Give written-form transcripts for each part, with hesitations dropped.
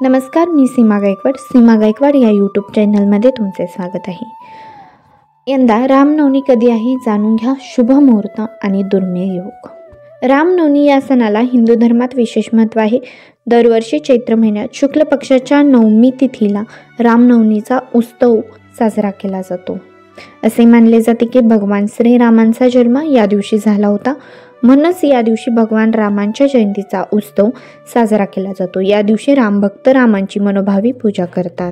नमस्कार, मी सीमा गायकवाड या यूट्यूब चॅनलमध्ये तुमचे स्वागत आहे. यंदा रामनवमी कधी आहे जाणून घ्या. शुभ मुहूर्त आणि दुर्मिळ योग. रामनवमी या सणाला हिंदू धर्मात विशेष महत्त्व आहे. दरवर्षी चैत्र महिन्यात शुक्ल पक्षाच्या नवमी तिथीला रामनवमीचा उत्सव साजरा केला जातो. असे मानले जाते की भगवान श्रीरामांचा जन्म या दिवशी झाला होता. म्हणूनच या दिवशी भगवान रामांच्या जयंतीचा उत्सव साजरा केला जातो. या दिवशी रामभक्त रामांची मनोभावी पूजा करतात.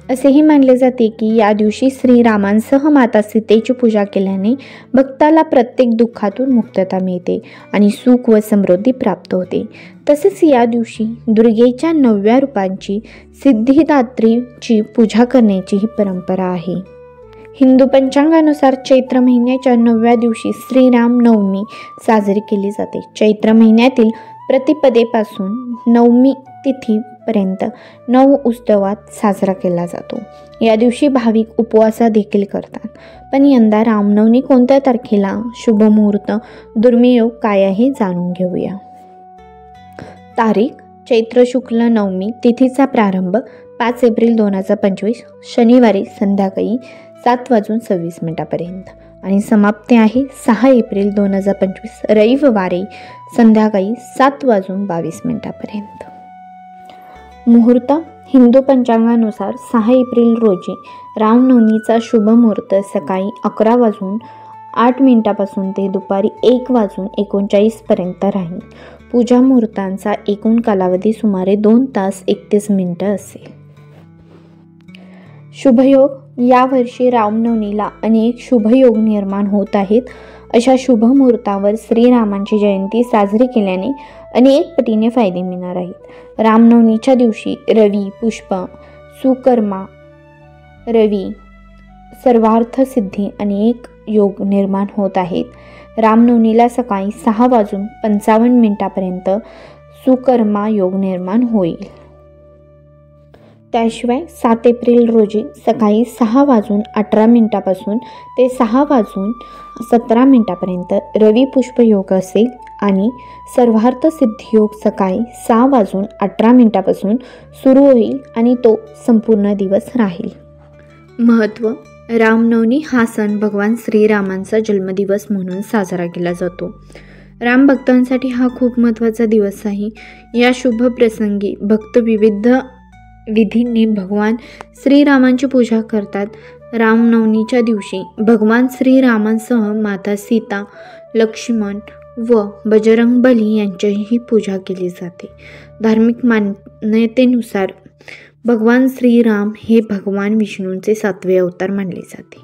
असेही मानले जाते की या दिवशी श्रीरामांसह माता सीतेची पूजा केल्याने भक्ताला प्रत्येक दुःखातून मुक्तता मिळते आणि सुख व समृद्धी प्राप्त होते. तसेच या दिवशी दुर्गेच्या 9 रूपांची सिद्धिदात्रीची पूजा करण्याची ही परंपरा आहे. हिंदू पंचांगानुसार चैत्र महिन्याच्या 9व्या दिवशी श्रीराम नवमी साजरी केली जाते. चैत्र महिन्यातील प्रतिपदेपासून नवमी तिथीपर्यंत 9 उत्सवात साजरा केला जातो. या दिवशी भाविक उपवास देखील करतात. पण यंदा रामनवमी कोणत्या तारखेला, शुभ मुहूर्त, दुर्मिळ योग काय आहे जाणून घेऊया. तारीख: चैत्र शुक्ल नवमी तिथीचा प्रारंभ 5 एप्रिल 2025 शनिवारी संध्याकाळी 7:26 आणि समाप्ती आहे 6 एप्रिल 2025 रविवारी संध्याकाळी 7:22. मुहूर्त: हिंदू पंचांगानुसार 6 एप्रिल रोजी रामनवमीचा शुभ मुहूर्त सकाळी 11:08 पासून ते दुपारी 1:39 राहील. पूजा मुहूर्तांचा एकूण कालावधी सुमारे 2 तास 31 मिनिटं असेल. शुभयोग: यावर्षी रामनवमीला अनेक शुभयोग निर्माण होत आहेत. अशा शुभ मुहूर्तावर श्रीरामांची जयंती साजरी केल्याने अनेक पटीने फायदे मिळणार आहेत. रामनवमीच्या दिवशी रवी पुष्प सुकर्मा रवी सर्वार्थ सिद्धी अनेक योग निर्माण होत आहेत. रामनवमीला सकाळी 6:55 सुकर्मा योग निर्माण होईल. त्याशिवाय 7 एप्रिल रोजी सकाळी 6:18 पासून ते 6:17 रवी पुष्प योग असेल आणि सर्वार्थ सिद्धी योग सकाळी 6:18 पासून सुरू होईल आणि तो संपूर्ण दिवस राहील. महत्त्व: रामनवमी हा सण भगवान श्रीरामांचा जन्मदिवस म्हणून साजरा केला जातो. राम भक्तांसाठी हा खूप महत्त्वाचा दिवस आहे. या शुभ प्रसंगी भक्त विविध विधींनी भगवान श्रीरामांची पूजा करतात. रामनवमीच्या दिवशी भगवान श्रीरामांसह माता सीता, लक्ष्मण व बजरंगबली यांचीही पूजा केली जाते. धार्मिक मान्यतेनुसार भगवान श्रीराम हे भगवान विष्णूंचे 7वे अवतार मानले जाते.